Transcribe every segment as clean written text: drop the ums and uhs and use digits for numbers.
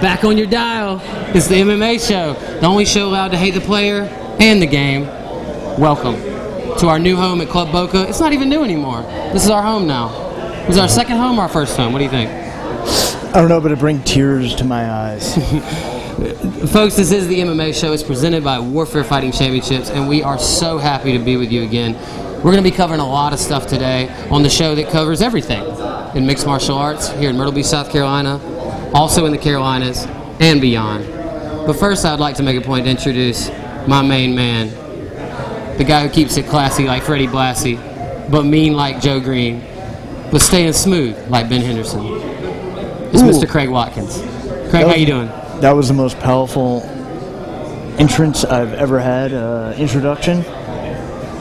Back on your dial. It's the MMA Show, the only show allowed to hate the player and the game. Welcome to our new home at Club Boca. It's not even new anymore. This is our home now. Is it our second home or our first home? What do you think? I don't know, but it brings tears to my eyes. Folks, this is the MMA Show. It's presented by Warfare Fighting Championships, and we are so happy to be with you again. We're going to be covering a lot of stuff today on the show that covers everything in mixed martial arts here in Myrtle Beach, South Carolina, also in the Carolinas and beyond. But first, I'd like to make a point to introduce my main man, the guy who keeps it classy like Freddie Blassie, but mean like Joe Green, but staying smooth like Ben Henderson. It's Mr. Craig Watkins. Craig, how you doing? That was the most powerful entrance I've ever had, introduction.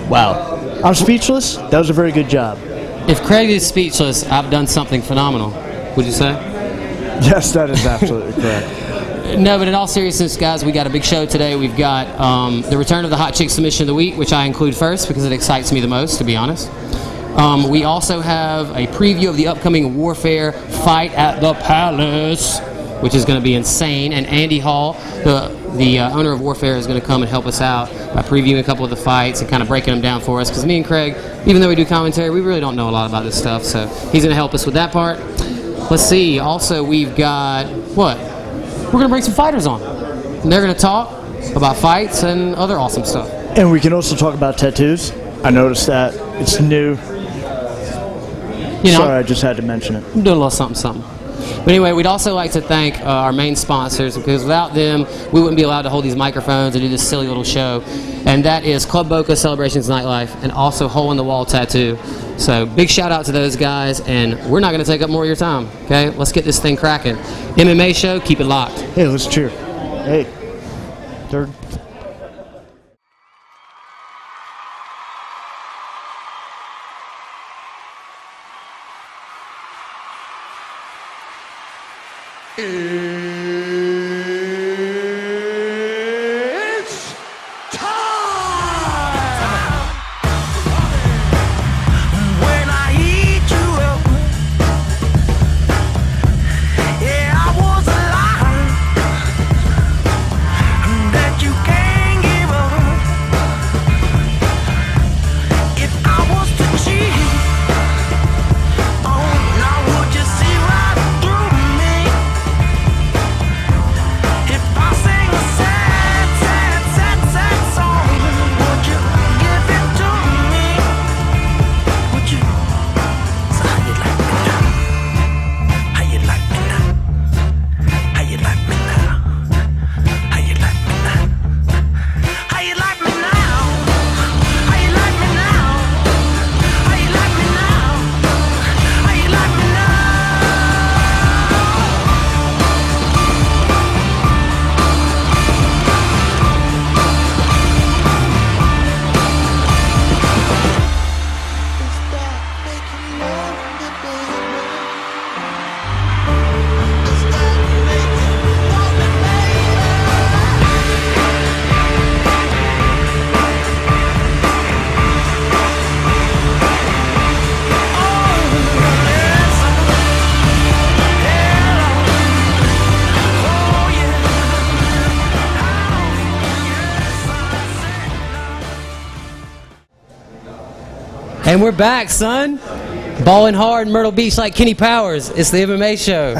Wow. I'm speechless. That was a very good job. If Craig is speechless, I've done something phenomenal. Would you say? Yes, that is absolutely correct. No, but in all seriousness, guys, we got a big show today. We've got the return of the Hot Chick Submission of the Week, which I include first because it excites me the most, to be honest. We also have a preview of the upcoming Warfare Fight at the Palace, which is going to be insane. And Andy Hall, the owner of Warfare, is going to come and help us out by previewing a couple of the fights and kind of breaking them down for us. Because me and Craig, even though we do commentary, we really don't know a lot about this stuff. So he's going to help us with that part. Let's see. Also, we've got, what? We're going to bring some fighters on. And they're going to talk about fights and other awesome stuff. And we can also talk about tattoos. I noticed that. It's new. You know, sorry, I just had to mention it. I'm doing a little something. But anyway, we'd also like to thank our main sponsors, because without them, we wouldn't be allowed to hold these microphones and do this silly little show. And that is Club Boca, Celebrations Nightlife, and also Hole in the Wall Tattoo. So big shout out to those guys, and we're not going to take up more of your time, okay? Let's get this thing cracking. MMA Show, keep it locked. Hey, let's cheer. Hey, third. It's time! When I eat you up, yeah, I was a lie that you can't give up. If I was to cheat, oh, now would you see right through me? If I sing a sad, sad, sad, sad song, would you give it to me? Would you? So how you like me now? How you like me now? How you like me now? How you like me now? How you like me now? How you like me now? How you like me now? How you like me now? And we're back, son. Balling hard in Myrtle Beach like Kenny Powers. It's the MMA Show.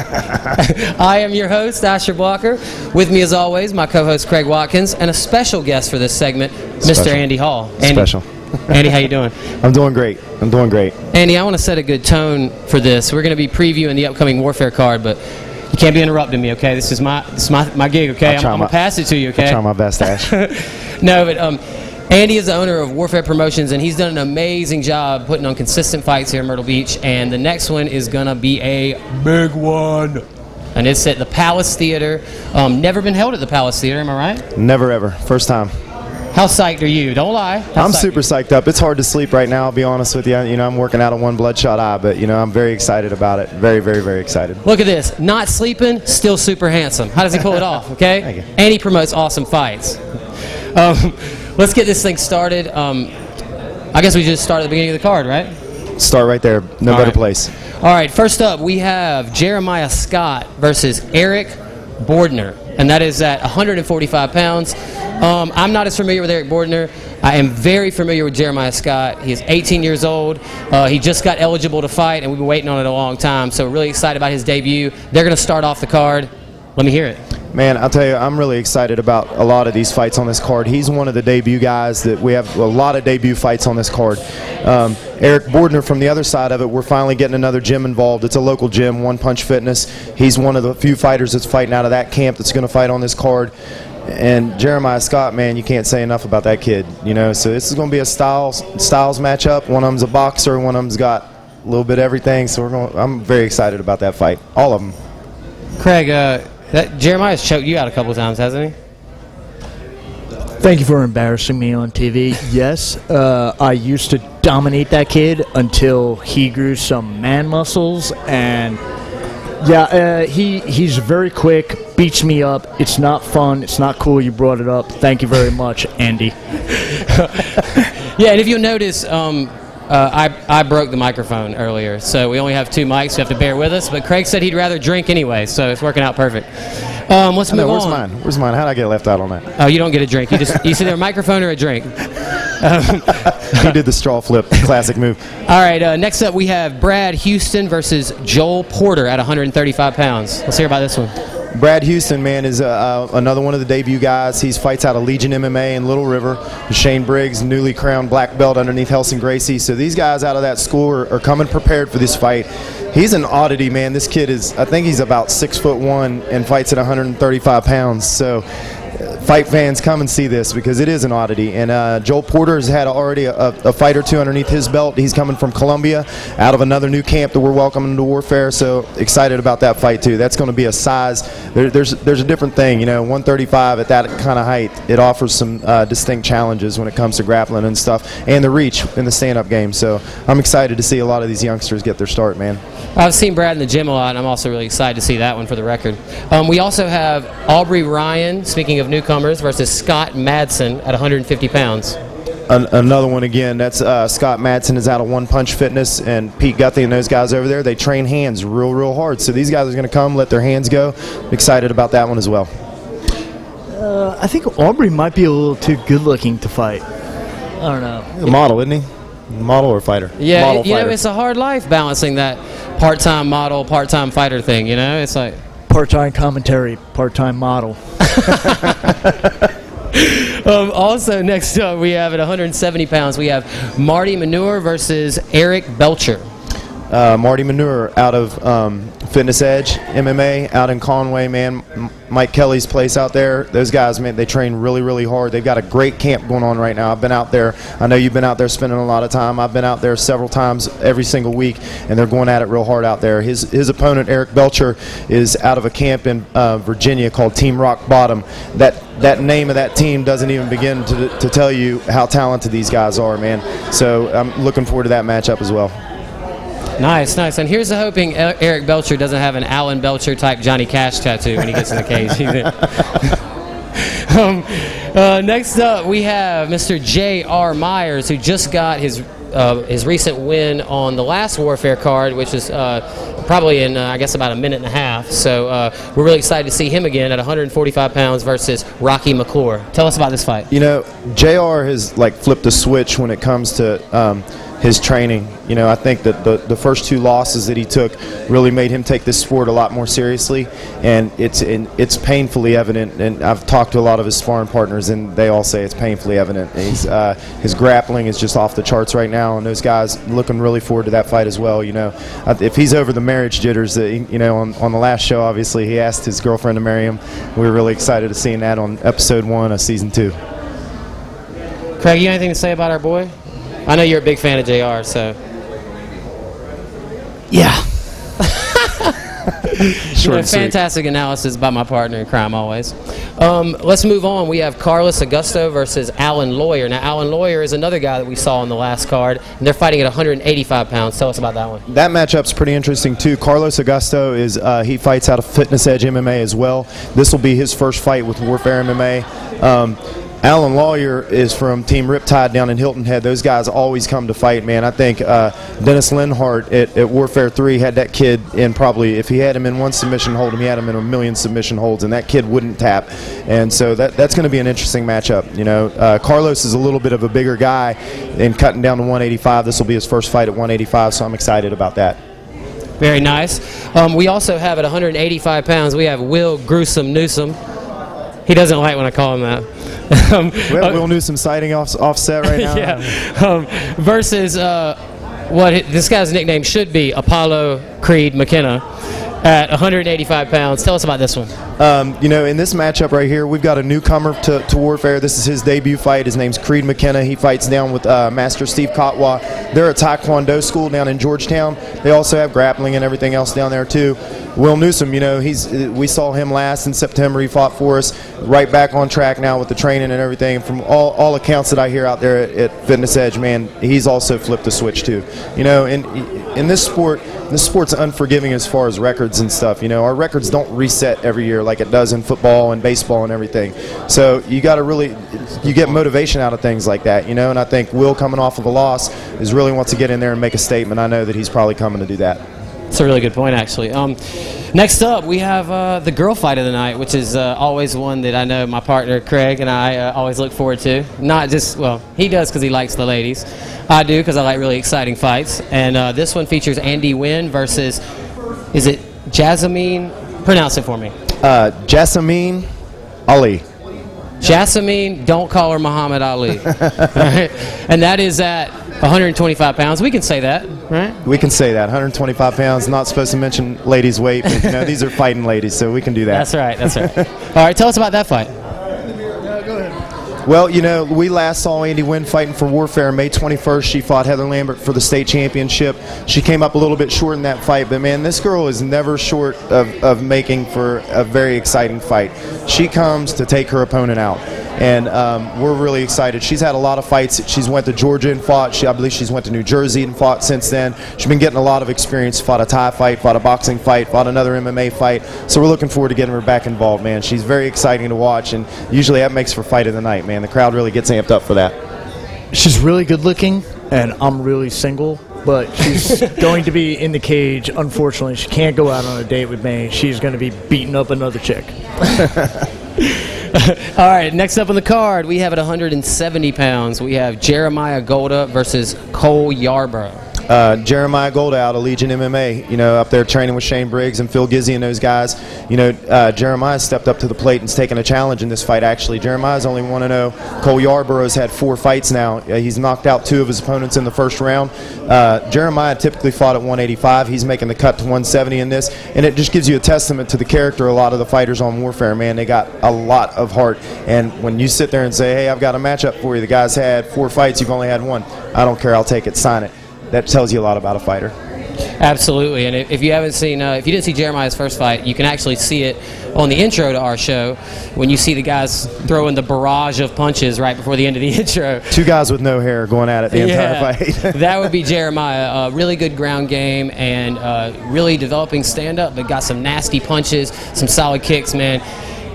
I am your host, Asher Blocker. With me, as always, my co-host, Craig Watkins, and a special guest for this segment, Mr. Andy Hall. Andy, Special. Andy, how you doing? I'm doing great. I'm doing great. Andy, I want to set a good tone for this. We're going to be previewing the upcoming Warfare card, but you can't be interrupting me, okay? This is my gig, okay? I'm going to pass it to you, okay? I'll try my best, Ash. No, but Andy is the owner of Warfare Promotions, and he's done an amazing job putting on consistent fights here in Myrtle Beach, and the next one is going to be a big one. And it's at the Palace Theater. Never been held at the Palace Theater, am I right? Never ever. First time. How psyched are you? Don't lie. I'm super psyched up. It's hard to sleep right now, I'll be honest with you. You know, I'm working out of one bloodshot eye, but, you know, I'm very excited about it. Very, very, very excited. Look at this. Not sleeping, still super handsome. How does he pull it off, okay? Thank you. And he promotes awesome fights. Let's get this thing started. I guess we just start at the beginning of the card, right? Start right there. No better place. All right, first up, we have Jeremiah Scott versus Eric Bordner, and that is at 145 pounds. I'm not as familiar with Eric Bordner. I am very familiar with Jeremiah Scott. He is 18 years old. He just got eligible to fight, and we've been waiting on it a long time, so we're really excited about his debut. They're going to start off the card. Let me hear it. Man, I'll tell you, I'm really excited about a lot of these fights on this card. He's one of the debut guys that we have a lot of debut fights on this card. Eric Bordner from the other side of it, we're finally getting another gym involved. It's a local gym, One Punch Fitness. He's one of the few fighters that's fighting out of that camp that's going to fight on this card. And Jeremiah Scott, man, you can't say enough about that kid. You know, so this is going to be a styles matchup. One of them's a boxer, one of them's got a little bit of everything. So I'm very excited about that fight. All of them. Craig, Jeremiah's choked you out a couple times, hasn't he? Thank you for embarrassing me on TV. Yes, I used to dominate that kid until he grew some man muscles, and yeah, he's very quick, beats me up. It's not fun. It's not cool. You brought it up. Thank you very much, Andy. Yeah, and if you'll notice, I broke the microphone earlier, so we only have 2 mics. You have to bear with us. But Craig said he'd rather drink anyway, so it's working out perfect. Let's move where's on. mine? Where's mine? How did I get left out on that? Oh, you don't get a drink. You see, there a microphone or a drink. He did the straw flip, classic move. All right, next up we have Brad Houston versus Joel Porter at 135 pounds. Let's hear about this one. Brad Houston, man, is another one of the debut guys. He fights out of Legion MMA in Little River. Shane Briggs, newly crowned black belt underneath Helson Gracie. So these guys out of that school are coming prepared for this fight. He's an oddity, man. This kid is, I think he's about 6'1" and fights at 135 pounds. So fight fans, come and see this because it is an oddity. And Joel Porter has had already a fight or two underneath his belt. He's coming from Columbia out of another new camp that we're welcoming to Warfare. So excited about that fight too. That's going to be a size. There's a different thing, you know. 135 at that kind of height, it offers some distinct challenges when it comes to grappling and stuff, and the reach in the stand-up game. So I'm excited to see a lot of these youngsters get their start, man. I've seen Brad in the gym a lot, and I'm also really excited to see that one for the record. We also have Aubrey Ryan, speaking of newcomers, versus Scott Madsen at 150 pounds. Another one again, that's Scott Madsen is out of One Punch Fitness, and Pete Guthrie and those guys over there, they train hands real hard. So these guys are going to come, let their hands go. Excited about that one as well. I think Aubrey might be a little too good looking to fight. I don't know. He's a model, isn't he? Model or fighter? Yeah, model, you fighter. know, it's a hard life balancing that part-time model, part-time fighter thing, you know? It's like... Part-time commentary, part-time model. Also, next up, we have at 170 pounds, we have Marty Manure versus Eric Belcher. Marty Manure out of Fitness Edge MMA out in Conway, man. Mike Kelly's place out there. Those guys, man, they train really hard. They've got a great camp going on right now. I've been out there. I know you've been out there spending a lot of time. I've been out there several times every single week, and they're going at it real hard out there. His opponent, Eric Belcher, is out of a camp in Virginia called Team Rock Bottom. That name of that team doesn't even begin to tell you how talented these guys are, man. So I'm looking forward to that matchup as well. Nice. And here's the hoping Eric Belcher doesn't have an Alan Belcher type Johnny Cash tattoo when he gets in the cage. Next up, we have Mr. J.R. Myers, who just got his recent win on the last Warfare card, which is probably in, I guess, about a minute and a half. So we're really excited to see him again at 145 pounds versus Rocky McClure. Tell us about this fight. You know, JR has like flipped a switch when it comes to his training. You know, I think that the first 2 losses that he took really made him take this sport a lot more seriously, and it's painfully evident. And I've talked to a lot of his sparring partners, and they all say it's painfully evident. His grappling is just off the charts right now, and those guys looking really forward to that fight as well. You know, if he's over the marriage jitters, you know, on the last show, obviously he asked his girlfriend to marry him. We were really excited to seeing that on episode 1 of season 2. Craig, you got anything to say about our boy? I know you're a big fan of JR, so. Yeah. Fantastic analysis by my partner in crime always. Let's move on. We have Carlos Augusto versus Alan Lawyer. Now, Alan Lawyer is another guy that we saw in the last card, and they're fighting at 185 pounds. Tell us about that one. That matchup's pretty interesting, too. Carlos Augusto, he fights out of Fitness Edge MMA as well. This will be his first fight with Warfare MMA. Alan Lawyer is from Team Riptide down in Hilton Head. Those guys always come to fight, man. I think Dennis Linhart at Warfare 3 had that kid in probably, if he had him in one submission hold, he had him in a million submission holds, and that kid wouldn't tap. And so that's going to be an interesting matchup. You know, Carlos is a little bit of a bigger guy and cutting down to 185. This will be his first fight at 185, so I'm excited about that. Very nice. We also have at 185 pounds, we have Will Gruesome Newsome. He doesn't like when I call him that. Will Newsome sighting offset right now. Yeah. Versus this guy's nickname should be Apollo Creed McKenna at 185 pounds. Tell us about this one. You know, in this matchup right here, we've got a newcomer to Warfare. This is his debut fight. His name's Creed McKenna. He fights down with Master Steve Kotwa. They're a Taekwondo school down in Georgetown. They also have grappling and everything else down there too. Will Newsome, you know, we saw him last in September. He fought for us. Right back on track now with the training and everything. From all accounts that I hear out there at Fitness Edge, man, he's also flipped the switch too. You know, in this sport's unforgiving as far as records and stuff. You know, our records don't reset every year like it does in football and baseball and everything. So you got to you get motivation out of things like that, you know. And I think Will, coming off of a loss, really wants to get in there and make a statement. I know that he's probably coming to do that. That's a really good point, actually. Next up, we have the girl fight of the night, which is always one that I know my partner Craig and I always look forward to. Not just, well, he does because he likes the ladies. I do because I like really exciting fights. And this one features Andy Nguyen versus, is it Jasmine? Pronounce it for me. Jasmine Ali. Jasmine, don't call her Muhammad Ali. Right? And that is at 125 pounds. We can say that, right? We can say that. 125 pounds. Not supposed to mention ladies' weight, but you know, these are fighting ladies, so we can do that. That's right. That's right. All right, tell us about that fight. Go ahead. Well, you know, we last saw Andy Nguyen fighting for Warfare May 21st. She fought Heather Lambert for the state championship. She came up a little bit short in that fight, but man, this girl is never short of making for a very exciting fight. She comes to take her opponent out, and we're really excited. She's had a lot of fights. She's went to Georgia and fought. I believe she's went to New Jersey and fought since then. She's been getting a lot of experience. Fought a Thai fight, fought a boxing fight, fought another MMA fight. So we're looking forward to getting her back involved, man. She's very exciting to watch, and usually that makes for fight of the night, man. The crowd really gets amped up for that. She's really good looking, and I'm really single, but she's going to be in the cage. Unfortunately, she can't go out on a date with me. She's going to be beating up another chick. All right, next up on the card, we have at 170 pounds, we have Jeremiah Golda versus Cole Yarborough. Jeremiah Golda out of Legion MMA, you know, up there training with Shane Briggs and Phil Gizzy and those guys. You know, Jeremiah stepped up to the plate and has taken a challenge in this fight, actually. Jeremiah's only 1-0. Cole Yarborough's had 4 fights now. He's knocked out 2 of his opponents in the first round. Jeremiah typically fought at 185. He's making the cut to 170 in this, and it just gives you a testament to the character of a lot of the fighters on Warfare, man. They got a lot of heart, and when you sit there and say, hey, I've got a matchup for you, the guy's had 4 fights, you've only had 1. I don't care, I'll take it, sign it. That tells you a lot about a fighter. Absolutely, and if you haven't seen, if you didn't see Jeremiah's first fight, you can actually see it on the intro to our show when you see the guys throwing the barrage of punches right before the end of the intro. 2 guys with no hair going at it the entire fight. That would be Jeremiah. Really good ground game and really developing stand-up, but got some nasty punches, some solid kicks, man.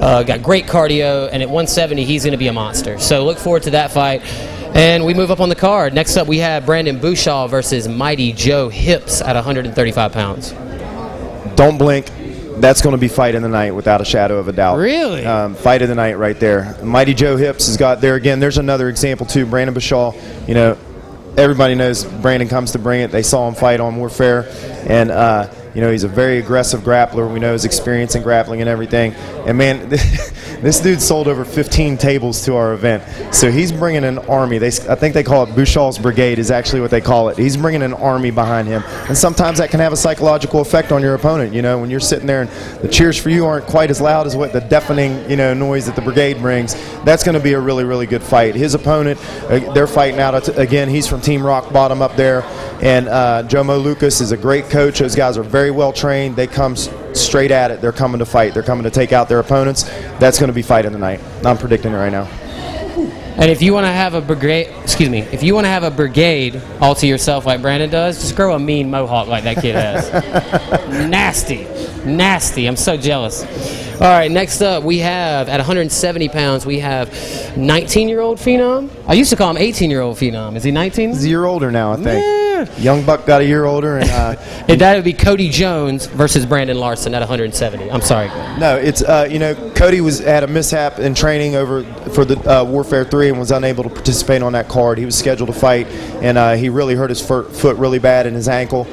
Got great cardio, and at 170, he's going to be a monster. So look forward to that fight. And we move up on the card. Next up, we have Brandon Bouchard versus Mighty Joe Hips at 135 pounds. Don't blink. That's going to be fight of the night without a shadow of a doubt. Really? Fight of the night right there. Mighty Joe Hips has got there again. There's another example too. Brandon Bouchard, you know, everybody knows Brandon comes to bring it. They saw him fight on Warfare, and you know, he's a very aggressive grappler. We know his experience in grappling and everything. And man, this dude sold over 15 tables to our event. So he's bringing an army. I think they call it Bouchard's Brigade is actually what they call it. He's bringing an army behind him. And sometimes that can have a psychological effect on your opponent. You know, when you're sitting there and the cheers for you aren't quite as loud as what the deafening, you know, noise that the Brigade brings, that's going to be a really, really good fight. His opponent, they're fighting out, again, he's from Team Rock Bottom up there. And Jomo Lucas is a great coach. Those guys are very well trained. They come straight at it. They're coming to fight. They're coming to take out their opponents. That's going to be fight of the night. I'm predicting it right now. And if you want to have a brigade, if you want to have a brigade all to yourself like Brandon does, just grow a mean mohawk like that kid has. Nasty, nasty. I'm so jealous. All right, next up we have at 170 pounds we have 19-year-old Phenom. I used to call him 18-year-old Phenom. Is he 19? He's a year older now, I think. Yeah. Young buck got a year older, and And that would be Cody Jones versus Brandon Larson at 170. I'm sorry. no, it's Cody had a mishap in training over for the Warfare 3 and was unable to participate on that card. He was scheduled to fight, and he really hurt his foot really bad in his ankle.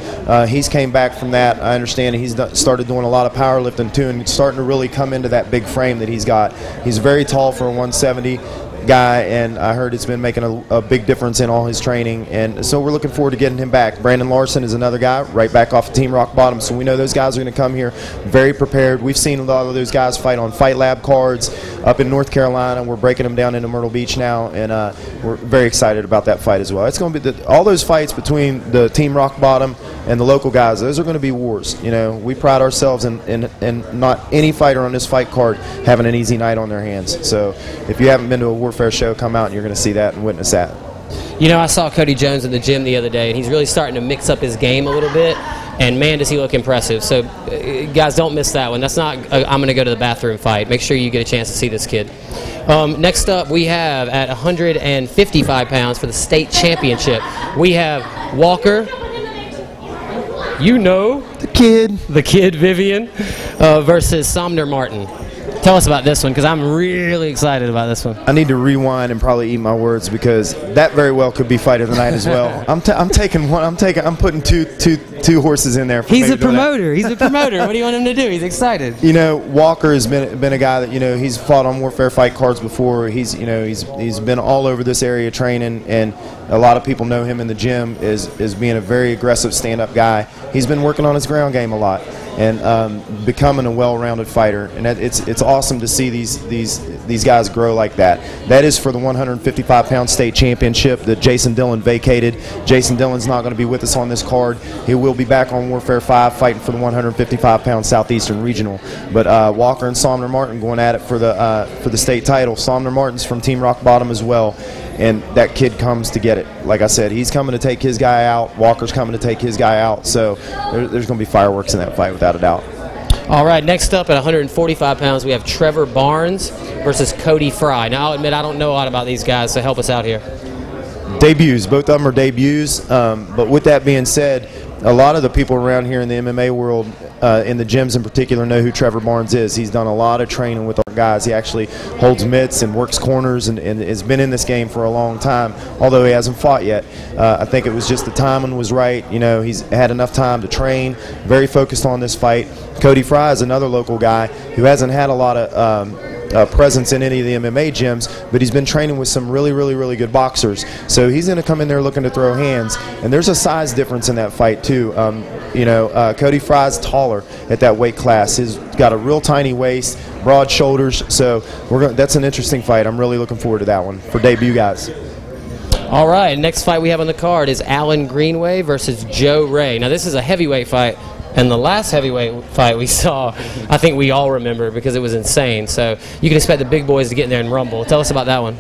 He's came back from that. I understand he's started doing a lot of powerlifting too, and starting to really come into that big frame that he's got. He's very tall for a 170 guy, and I heard it's been making a big difference in all his training, and so we're looking forward to getting him back. Brandon Larson is another guy right back off of Team Rock Bottom, so we know those guys are going to come here very prepared. We've seen a lot of those guys fight on Fight Lab cards up in North Carolina. We're breaking them down into Myrtle Beach now, and we're very excited about that fight as well. It's going to be all those fights between the Team Rock Bottom and the local guys. Those are going to be wars. You know, we pride ourselves in not any fighter on this fight card having an easy night on their hands. So if you haven't been to a Warfare show, come out and you're going to see that and witness that. You know, I saw Cody Jones in the gym the other day, and he's really starting to mix up his game a little bit. And man, does he look impressive. So, guys, don't miss that one. That's not I'm going to go to the bathroom fight. Make sure you get a chance to see this kid. Next up, we have at 155 pounds for the state championship, we have Walker. You know, the kid Vivian versus Somner Martin. Tell us about this one, because I'm really excited about this one. I need to rewind and probably eat my words, because that very well could be fight of the night as well. I'm putting two horses in there. He's a promoter. He's a promoter. What do you want him to do? He's excited. You know, Walker has been a guy that, you know, he's fought on Warfare fight cards before. He's been all over this area training, and a lot of people know him in the gym as being a very aggressive stand-up guy. He's been working on his ground game a lot and becoming a well-rounded fighter, and it's awesome to see these guys grow like that. That is for the 155-pound state championship that Jason Dillon vacated. Jason Dillon's not going to be with us on this card. He will be back on Warfare 5 fighting for the 155-pound Southeastern Regional. But Walker and Somner Martin going at it for the state title. Somner Martin's from Team Rock Bottom as well, and that kid comes to get it. Like I said, he's coming to take his guy out. Walker's coming to take his guy out. So there's going to be fireworks in that fight without a doubt. All right, next up at 145 pounds, we have Trevor Barnes versus Cody Fry. Now, I'll admit I don't know a lot about these guys, so help us out here. Debuts. Both of them are debuts. But with that being said, a lot of the people around here in the MMA world, in the gyms in particular, know who Trevor Barnes is. He's done a lot of training with our guys. He actually holds mitts and works corners and has been in this game for a long time, although he hasn't fought yet. I think it was just the timing was right. You know, he's had enough time to train, very focused on this fight. Cody Fry is another local guy who hasn't had a lot of presence in any of the MMA gyms, but he's been training with some really good boxers. So he's going to come in there looking to throw hands, and there's a size difference in that fight too. Cody Fry's taller at that weight class. He's got a real tiny waist, broad shoulders. So that's an interesting fight. I'm really looking forward to that one for debut guys. All right, next fight we have on the card is Alan Greenway versus Joe Ray. Now, this is a heavyweight fight. And the last heavyweight fight we saw, I think we all remember because it was insane. So you can expect the big boys to get in there and rumble. Tell us about that one.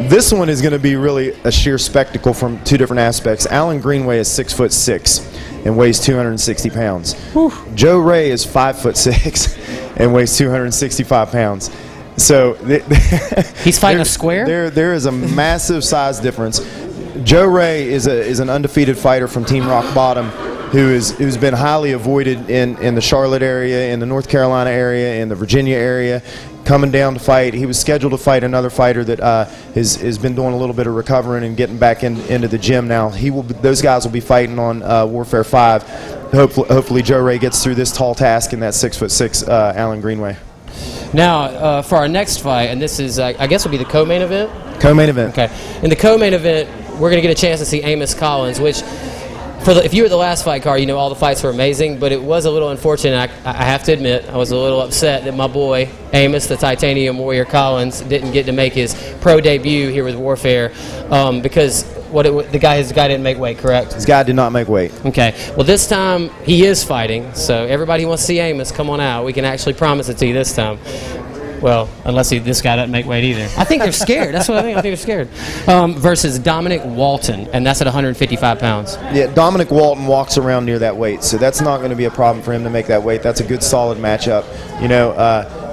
This one is going to be really a sheer spectacle from two different aspects. Alan Greenway is 6'6" and weighs 260 pounds. Whew. Joe Ray is 5'6" and weighs 265 pounds. So he's fighting a square? There is a massive size difference. Joe Ray is an undefeated fighter from Team Rock Bottom, who's been highly avoided in the Charlotte area, in the North Carolina area, in the Virginia area, coming down to fight. He was scheduled to fight another fighter that has been doing a little bit of recovering and getting back into the gym now. Those guys will be fighting on Warfare 5. Hopefully Joe Ray gets through this tall task in that 6'6" Alan Greenway. Now, for our next fight, and this is, I guess, will be the co-main event? Co-main event. Okay. In the co-main event, we're going to get a chance to see Amos Collins, which, if you were at the last fight card, you know all the fights were amazing, but it was a little unfortunate. I have to admit, I was a little upset that my boy, Amos, the Titanium Warrior Collins, didn't get to make his pro debut here with Warfare because his guy didn't make weight, correct? His guy did not make weight. Okay. Well, this time he is fighting, so everybody who wants to see Amos, come on out. We can actually promise it to you this time. Well, unless this guy doesn't make weight either. I think they're scared. That's what I think. I think they're scared. Versus Dominic Walton, and that's at 155 pounds. Yeah, Dominic Walton walks around near that weight, so that's not going to be a problem for him to make that weight. That's a good, solid matchup. You know,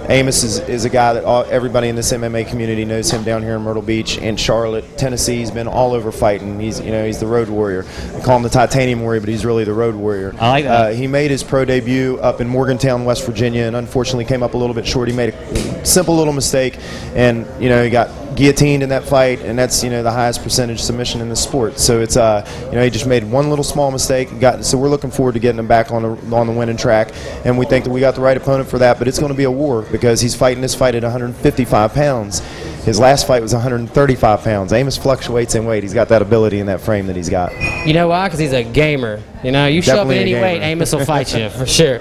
Amos is a guy that everybody in this MMA community knows him down here in Myrtle Beach and Charlotte, Tennessee. He's been all over fighting. He's the road warrior. They call him the Titanium Warrior, but he's really the road warrior. I like that. He made his pro debut up in Morgantown, West Virginia, and unfortunately came up a little bit short. He made a simple little mistake, and he got guillotined in that fight, and that's the highest percentage submission in the sport. So it's he just made one little small mistake. So we're looking forward to getting him back on the winning track, and we think that we got the right opponent for that. But it's going to be a war because he's fighting this fight at 155 pounds. His last fight was 135 pounds. Amos fluctuates in weight. He's got that ability in that frame that he's got. You know why? Because he's a gamer. You show up at any weight, Amos will fight you for sure.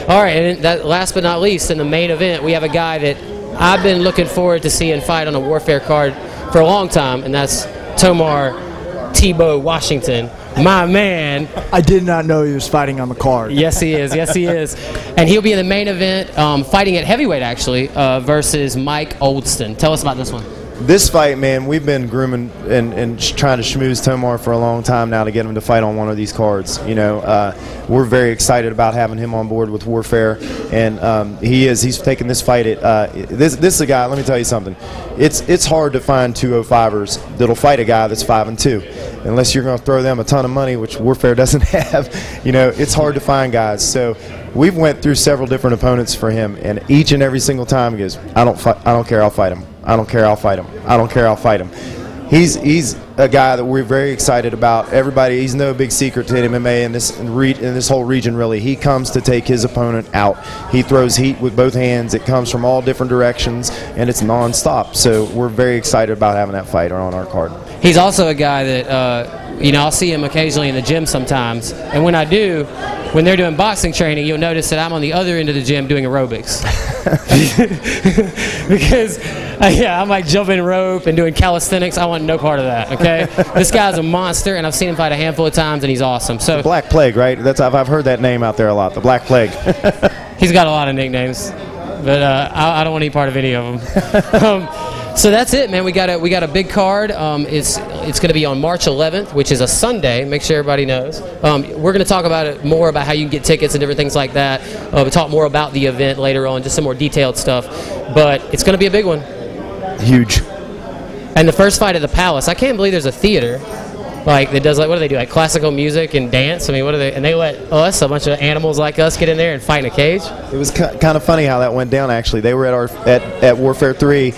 All right, and that, last but not least, in the main event, we have a guy that I've been looking forward to seeing fight on a Warfare card for a long time, and that's Tomar Tebow Washington, my man. I did not know he was fighting on the card. Yes, he is. Yes, he is. And he'll be in the main event, fighting at heavyweight, actually, versus Mike Oldston. Tell us about this one. This fight, man, we've been grooming and trying to schmooze Tomar for a long time now to get him to fight on one of these cards. We're very excited about having him on board with Warfare, and he's taking this fight at this is a guy. Let me tell you something. It's hard to find 205ers that'll fight a guy that's 5-2, unless you're going to throw them a ton of money, which Warfare doesn't have. It's hard to find guys. So we've went through several different opponents for him, and each and every single time he goes, I don't care, I'll fight him. I don't care, I'll fight him. I don't care, I'll fight him. He's a guy that we're very excited about. Everybody, he's no big secret to MMA in this whole region, really. He comes to take his opponent out. He throws heat with both hands. It comes from all different directions, and it's nonstop. So we're very excited about having that fight on our card. He's also a guy that, I'll see him occasionally in the gym sometimes. And when I do, when they're doing boxing training, you'll notice that I'm on the other end of the gym doing aerobics. Because, I'm like jumping rope and doing calisthenics. I want no part of that, okay? This guy's a monster, and I've seen him fight a handful of times, and he's awesome. So the Black Plague, right? I've heard that name out there a lot, the Black Plague. He's got a lot of nicknames, but I don't want any part of any of them. So that's it, man. We got a big card. It's going to be on March 11th, which is a Sunday. Make sure everybody knows. We're going to talk about it more about how you can get tickets and different things like that. We'll talk more about the event later on, just some more detailed stuff. But it's going to be a big one. Huge. And the first fight at the Palace. I can't believe there's a theater that does what do they do? Like classical music and dance. I mean, what are they? And they let us, a bunch of animals like us, get in there and fight in a cage. It was kind of funny how that went down. Actually, they were at Warfare 3.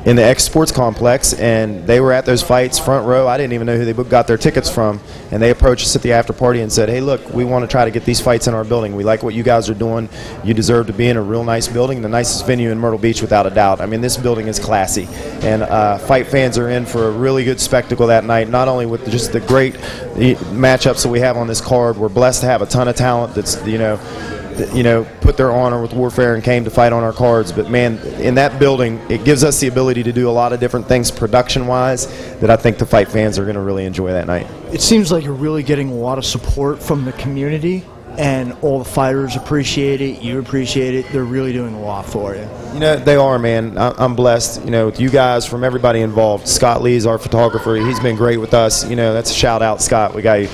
In the X Sports Complex, and they were at those fights front row. I didn't even know who they got their tickets from, and they approached us at the after party and said, hey, look, we want to try to get these fights in our building. We like what you guys are doing. You deserve to be in a real nice building, the nicest venue in Myrtle Beach without a doubt. I mean, this building is classy, and fight fans are in for a really good spectacle that night, not only with just the great matchups that we have on this card. We're blessed to have a ton of talent that's, put their honor with Warfare and came to fight on our cards. But, man, in that building, it gives us the ability to do a lot of different things production-wise that I think the fight fans are going to really enjoy that night. It seems like you're really getting a lot of support from the community, and all the fighters appreciate it. You appreciate it. They're really doing a lot for you. They are, man. I'm blessed, with you guys, from everybody involved. Scott Lee's our photographer. He's been great with us. That's a shout-out, Scott. We got you.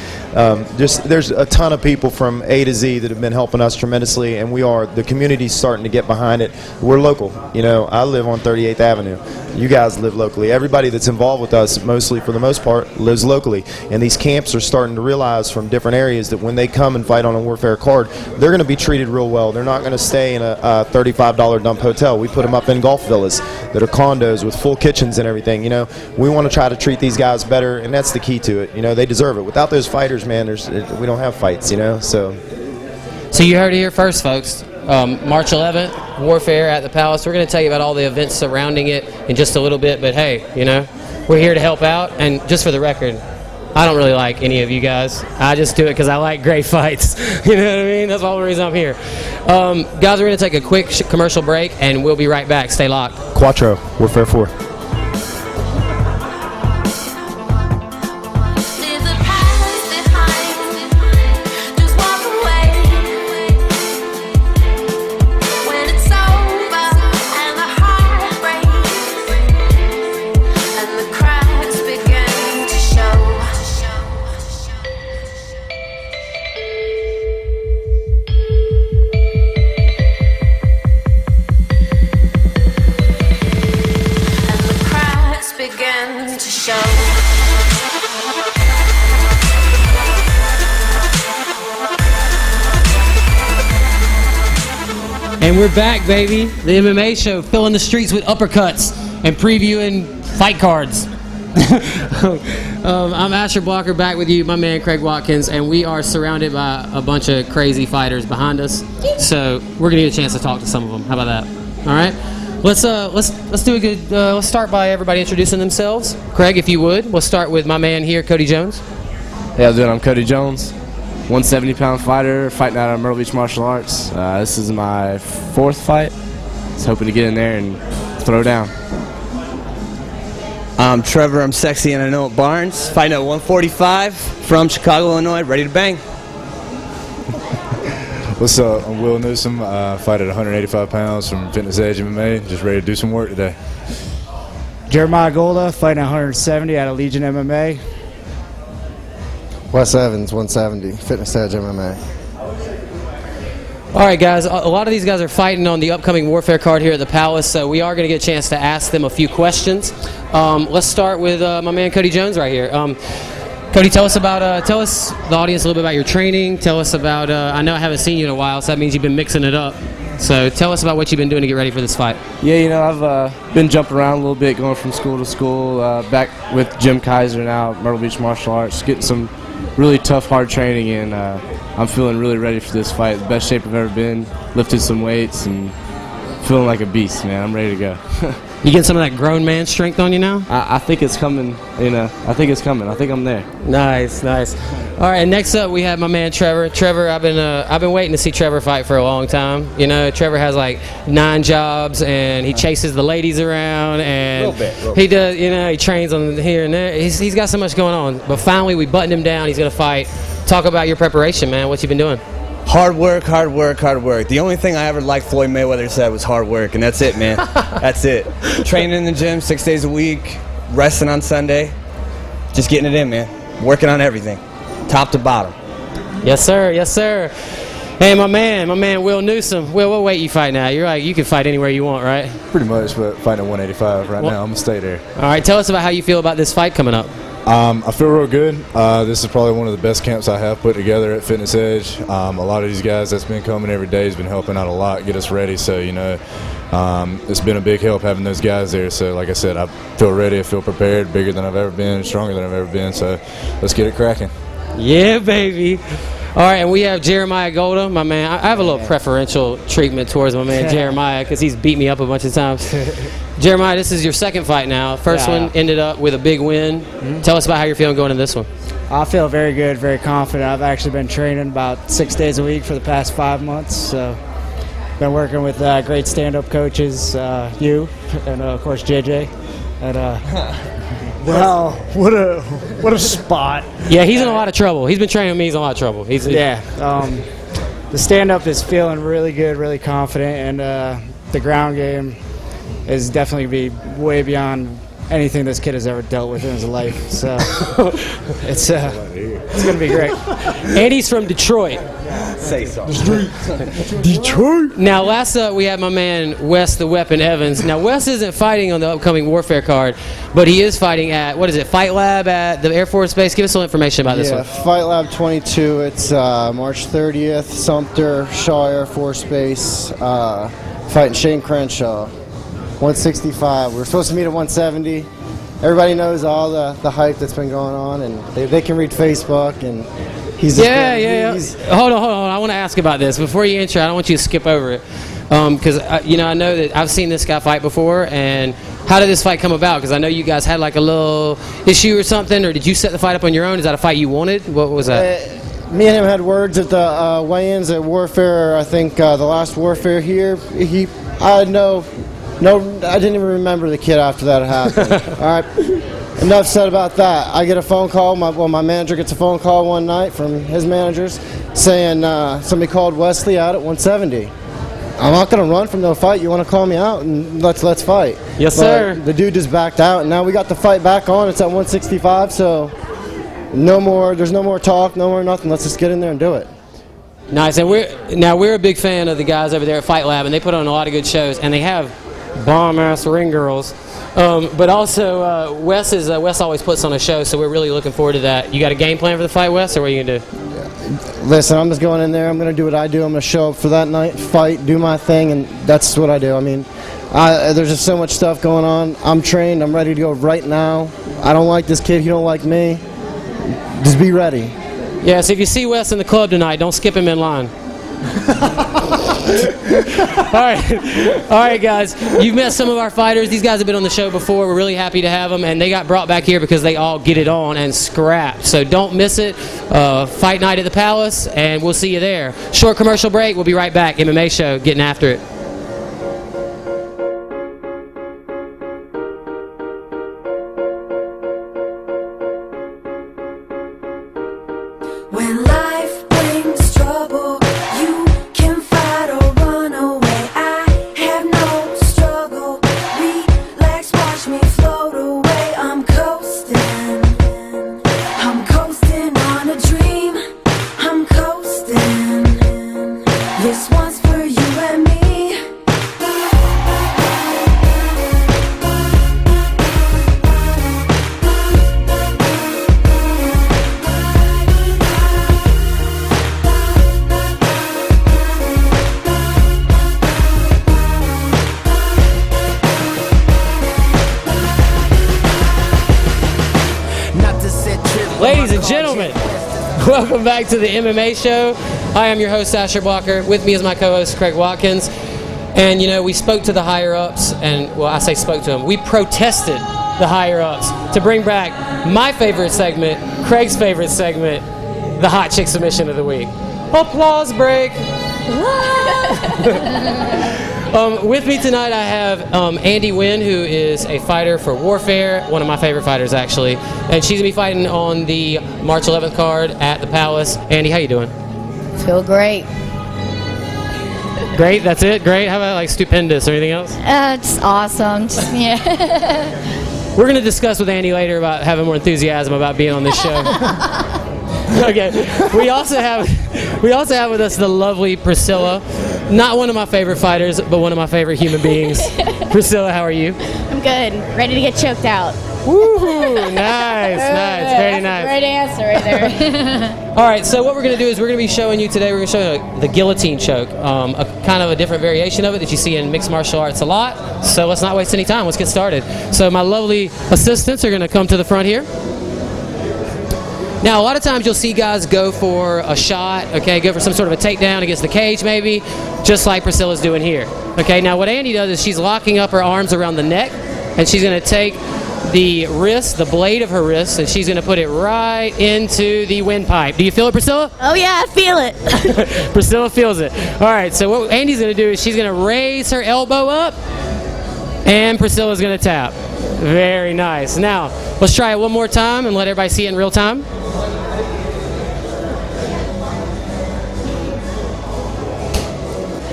There's a ton of people from A to Z that have been helping us tremendously, and the community's starting to get behind it. We're local. I live on 38th Avenue. You guys live locally. Everybody that's involved with us, mostly for the most part, lives locally. And these camps are starting to realize from different areas that when they come and fight on a Warfare card, they're going to be treated real well. They're not going to stay in a $35 dump hotel. We put them up in golf villas that are condos with full kitchens and everything. We want to try to treat these guys better, and that's the key to it. They deserve it. Without those fighters, man, we don't have fights. So you heard it here first, folks. March 11th, Warfare at the Palace. We're going to tell you about all the events surrounding it in just a little bit, but hey, we're here to help out. And just for the record, I don't really like any of you guys. I just do it because I like great fights. You know what I mean? That's the whole reason I'm here. Guys, we're going to take a quick commercial break, and we'll be right back. Stay locked. Quattro, Warfare 4. When it's over and the heart Show. And we're back, baby. The MMA Show, filling the streets with uppercuts and previewing fight cards. I'm Asher Blocker, back with you, my man Craig Watkins, and we are surrounded by a bunch of crazy fighters behind us. So we're gonna get a chance to talk to some of them. How about that? All right. Let's do a good. Let's start by everybody introducing themselves. Craig, if you would, we'll start with my man here, Cody Jones. Hey, how's it going? I'm Cody Jones, 170-pound fighter, fighting out of Myrtle Beach Martial Arts. This is my 4th fight. Just hoping to get in there and throw down. I'm Trevor. I'm sexy and I know it Barnes, fighting at 145 from Chicago, Illinois, ready to bang. What's up? I'm Will Newsome. Fight at 185 pounds from Fitness Edge MMA. Just ready to do some work today. Jeremiah Golda, fighting 170 out of Legion MMA. Wes Evans, 170, Fitness Edge MMA. All right, guys. A lot of these guys are fighting on the upcoming Warfare card here at the Palace, so we are going to get a chance to ask them a few questions. Let's start with my man Cody Jones right here. Cody, tell us the audience a little bit about your training. Tell us about. I know I haven't seen you in a while, so that means you've been mixing it up. So tell us about what you've been doing to get ready for this fight. Yeah, you know, I've been jumping around a little bit, going from school to school. Back with Jim Kaiser now, Myrtle Beach Martial Arts, getting some really tough, hard training, and I'm feeling really ready for this fight. The best shape I've ever been. Lifted some weights and feeling like a beast, man. I'm ready to go. You getting some of that grown man strength on you now? I think it's coming. You know, I think it's coming. I think I'm there. Nice, nice. All right, and next up we have my man Trevor. Trevor, I've been waiting to see Trevor fight for a long time. You know, Trevor has like 9 jobs, and he chases the ladies around, and he does. You know, he trains on here and there. He's got so much going on. But finally, we buttoned him down. He's gonna fight. Talk about your preparation, man. What you been doing? Hard work, hard work, hard work. The only thing I ever liked Floyd Mayweather said was hard work, and that's it, man. That's it. Training in the gym 6 days a week, resting on Sunday, just getting it in, man. Working on everything, top to bottom. Yes, sir. Yes, sir. Hey, my man, Will Newsome. Will, what weight you fight now? You're like, you can fight anywhere you want, right? Pretty much, but fighting at 185 right now. I'm going to stay there. All right, tell us about how you feel about this fight coming up. I feel real good. This is probably one of the best camps I have put together at Fitness Edge. A lot of these guys that's been coming every day has been helping out a lot, get us ready. So, you know, it's been a big help having those guys there. So, like I said, I feel ready. I feel prepared, bigger than I've ever been, stronger than I've ever been. So, let's get it cracking. Yeah, baby. All right, and we have Jeremiah Golda, my man. I have a little preferential treatment towards my man Jeremiah because he's beat me up a bunch of times. Jeremiah, this is your 2nd fight now. First one ended up with a big win. Tell us about how you're feeling going in this one. I feel very good, very confident. I've actually been training about 6 days a week for the past 5 months. So, been working with great stand-up coaches, you, and of course JJ. And wow, what a spot! Yeah, he's in a lot of trouble. He's been training with me. He's in a lot of trouble. The stand-up is feeling really good, really confident, and the ground game is definitely be way beyond anything this kid has ever dealt with in his life. So it's gonna be great. And he's from Detroit. Say so. Detroit. Now, last up, we have my man Wes the Weapon Evans. Now, Wes isn't fighting on the upcoming Warfare card, but he is fighting at, what is it, Fight Lab at the Air Force Base. Give us some information about this one. Fight Lab 22. It's March 30th, Sumter, Shaw Air Force Base. Fighting Shane Crenshaw, 165. We're supposed to meet at 170. Everybody knows all the hype that's been going on, and they can read Facebook, and he's just Hold on. I want to ask about this before you enter. I don't want you to skip over it because I know that I've seen this guy fight before. And how did this fight come about? Because I know you guys had like a little issue or something, or did you set the fight up on your own? Is that a fight you wanted? What was that? Me and him had words at the weigh-ins at Warfare. I think the last Warfare here. I didn't even remember the kid after that happened. All right. Enough said about that. I get a phone call. My manager gets a phone call one night from his managers saying somebody called Wesley out at 170. I'm not going to run from no fight. You want to call me out and let's fight. Yes, sir. The dude just backed out, and now we got the fight back on. It's at 165, so no more. There's no more talk, no more nothing. Let's just get in there and do it. Nice. And we're a big fan of the guys over there at Fight Lab, and they put on a lot of good shows, and they have bomb-ass ring girls. But also, Wes always puts on a show, so we're really looking forward to that. You got a game plan for the fight, Wes, or what are you going to do? Listen, I'm just going in there. I'm going to do what I do. I'm going to show up for that night, fight, do my thing, and that's what I do. I mean, there's just so much stuff going on. I'm trained. I'm ready to go right now. I don't like this kid. He don't like me. Just be ready. Yeah, so if you see Wes in the club tonight, don't skip him in line. All right, guys. You've met some of our fighters. These guys have been on the show before. We're really happy to have them, and they got brought back here because they all get it on and scrap. So don't miss it. Fight night at the Palace, and we'll see you there. Short commercial break. We'll be right back. MMA Show, getting after it. When life brings trouble, you can fight or run away. I have no struggle. Relax, watch me float away. I'm coasting on a dream. I'm coasting. This one's for you and me. Ladies and gentlemen, welcome back to the MMA Show. I am your host, Asher Blocker. With me is my co-host, Craig Watkins. And, you know, we spoke to the higher-ups, and, well, I say spoke to them. We protested the higher-ups to bring back my favorite segment, Craig's favorite segment, the Hot Chick Submission of the Week. Applause break. With me tonight I have Andy Nguyen, who is a fighter for Warfare, one of my favorite fighters actually, and she's going to be fighting on the March 11th card at the Palace. Andy, how you doing? Feel great. Great, that's it? Great? How about like stupendous or anything else? It's awesome. Yeah. We're going to discuss with Andy later about having more enthusiasm about being on this show. Okay. We also have with us the lovely Priscilla. Not one of my favorite fighters, but one of my favorite human beings. Priscilla, how are you? I'm good. Ready to get choked out. Woohoo! Nice, very nice. Great answer right there. All right, so what we're going to do is we're going to be showing you today, we're going to show you the guillotine choke, a kind of a different variation of it that you see in mixed martial arts a lot. So let's not waste any time. Let's get started. So my lovely assistants are going to come to the front here. Now, a lot of times you'll see guys go for a shot, okay, go for some sort of a takedown against the cage maybe, just like Priscilla's doing here. Okay, now what Andy does is she's locking up her arms around the neck, and she's going to take the wrist, the blade of her wrist, and she's going to put it right into the windpipe. Do you feel it, Priscilla? Oh yeah, I feel it. Priscilla feels it. All right, so what Andy's going to do is she's going to raise her elbow up, and Priscilla's going to tap. Very nice. Now, let's try it one more time and let everybody see it in real time.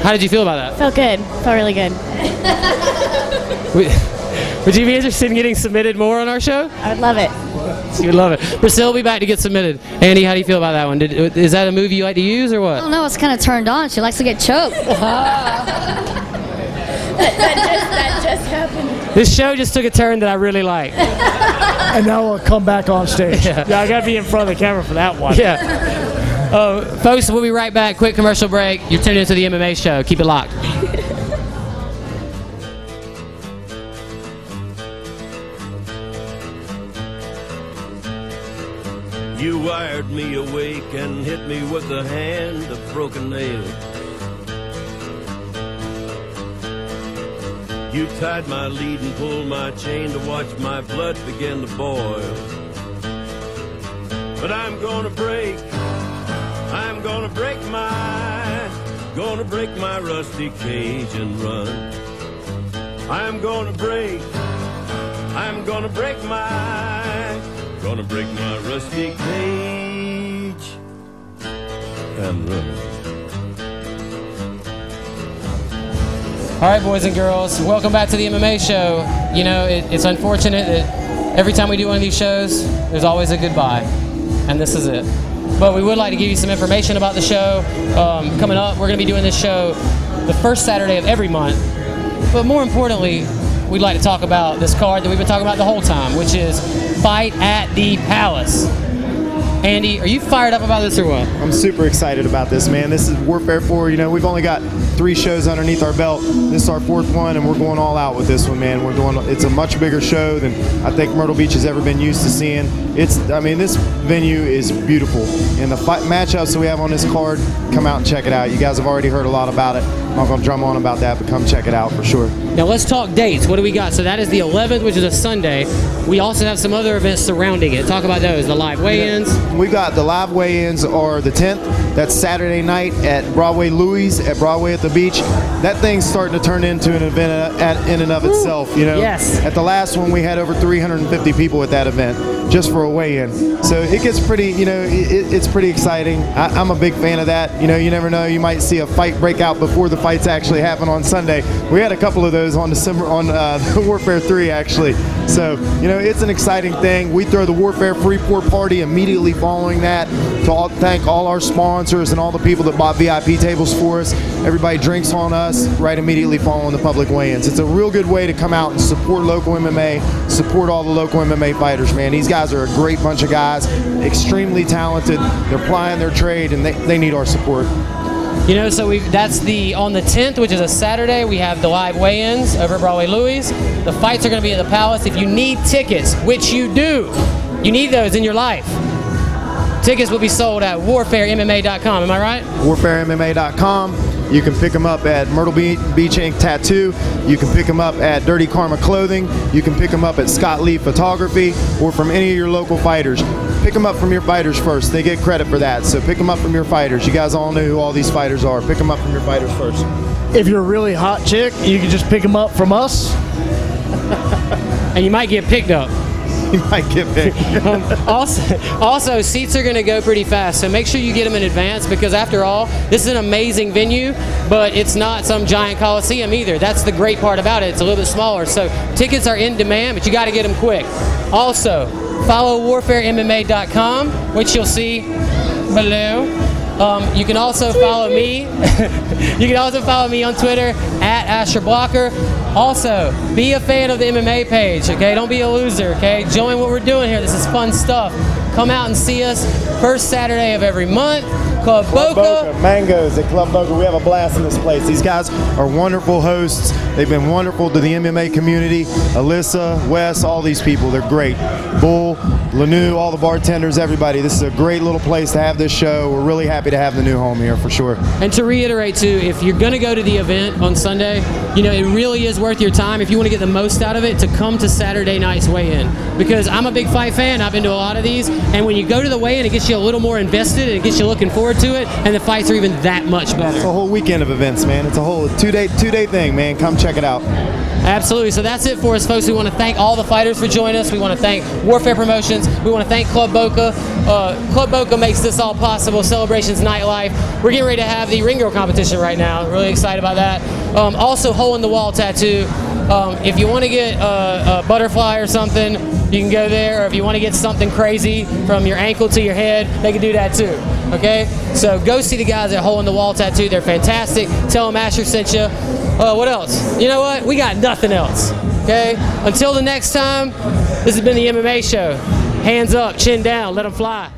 How did you feel about that? Felt good. Felt really good. Would you be interested in getting submitted more on our show? I would love it. You would love it. Priscilla will be back to get submitted. Andy, how do you feel about that one? Is that a move you like to use or what? I don't know. It's kind of turned on. She likes to get choked. that just happened. This show just took a turn that I really like. And now we'll come back on stage. Yeah, I got to be in front of the camera for that one. Yeah. Folks, we'll be right back. Quick commercial break. You're tuned into the MMA Show. Keep it locked. You wired me awake and hit me with a hand of broken nail. You tied my lead and pulled my chain to watch my blood begin to boil. But I'm gonna break my rusty cage and run. I'm gonna break my rusty cage and run. All right, boys and girls, welcome back to the MMA Show. You know, it's unfortunate that every time we do one of these shows, there's always a goodbye, and this is it. But we would like to give you some information about the show. Coming up, we're going to be doing this show the first Saturday of every month But more importantly, we'd like to talk about this card that we've been talking about the whole time, which is Fight at the Palace. Andy, are you fired up about this or what? I'm super excited about this, man. This is Warfare 4. You know, we've only got 3 shows underneath our belt. This is our 4th one, and we're going all out with this one, man. It's a much bigger show than I think Myrtle Beach has ever been used to seeing. I mean, this venue is beautiful, and the matchups that we have on this card, come out and check it out. You guys have already heard a lot about it. I'm not going to drum on about that, but come check it out for sure. Now let's talk dates. What do we got? So that is the 11th, which is a Sunday. We also have some other events surrounding it. Talk about those. The live weigh-ins. We've got the live weigh-ins are the 10th. That's Saturday night at Broadway Louis at Broadway at the Beach. That thing's starting to turn into an event in and of itself. You know. Yes. At the last one, we had over 350 people at that event just for a weigh-in. So it gets pretty. You know, it's pretty exciting. I'm a big fan of that. You know, you never know. You might see a fight break out before the fights actually happen on Sunday. We had a couple of those on Warfare 3 actually. So you know, it's an exciting thing. We throw the Warfare Free Pour party immediately following that to thank all our sponsors and all the people that bought VIP tables for us. Everybody drinks on us right immediately following the public weigh-ins. It's a real good way to come out and support local MMA, support all the local MMA fighters, man. These guys are a great bunch of guys, extremely talented. They're plying their trade, and they need our support. You know, so that's on the 10th, which is a Saturday. We have the live weigh-ins over at Broadway Louis. The fights are going to be at the Palace. If you need tickets, which you do, you need those in your life. Tickets will be sold at warfaremma.com. Am I right? warfaremma.com. You can pick them up at Myrtle Beach Ink Tattoo. You can pick them up at Dirty Karma Clothing. You can pick them up at Scott Lee Photography, or from any of your local fighters. Pick them up from your fighters first. They get credit for that. So pick them up from your fighters. You guys all know who all these fighters are. Pick them up from your fighters first. If you're a really hot chick, you can just pick them up from us. And you might get picked up. You might get picked. Also, seats are going to go pretty fast, so make sure you get them in advance, because after all, this is an amazing venue, but it's not some giant coliseum either. That's the great part about it. It's a little bit smaller, so tickets are in demand, but you got to get them quick. Also, follow warfaremma.com, which you'll see below. You can also follow me. You can also follow me on Twitter at Asher Blocker. Also, be a fan of the MMA page, okay? Don't be a loser, okay? Join what we're doing here. This is fun stuff. Come out and see us first Saturday of every month. Club Boca. Mangoes at Club Boca. We have a blast in this place. These guys are wonderful hosts. They've been wonderful to the MMA community. Alyssa, Wes, all these people. They're great. Bull, Lanu, all the bartenders, everybody. This is a great little place to have this show. We're really happy to have the new home here for sure. And to reiterate too, if you're going to go to the event on Sunday, you know, it really is worth your time, if you want to get the most out of it, to come to Saturday night's weigh-in. Because I'm a big fight fan. I've been to a lot of these. And when you go to the weigh-in, it gets you a little more invested, and it gets you looking forward to it, and the fights are even that much better. It's a whole weekend of events, man. It's a whole two-day thing, man. Come check it out. Absolutely. So that's it for us, folks. We want to thank all the fighters for joining us. We want to thank Warfare Promotions. We want to thank Club Boca. Club Boca makes this all possible. Celebrations Nightlife. We're getting ready to have the ring girl competition right now. Really excited about that. Also, Hole in the Wall Tattoo. If you want to get a butterfly or something, you can go there. Or if you want to get something crazy from your ankle to your head, they can do that too. Okay? So go see the guys at Hole in the Wall Tattoo. They're fantastic. Tell them Asher sent you. What else? You know what? We got nothing else. Okay? Until the next time, this has been the MMA Show. Hands up, chin down, let them fly.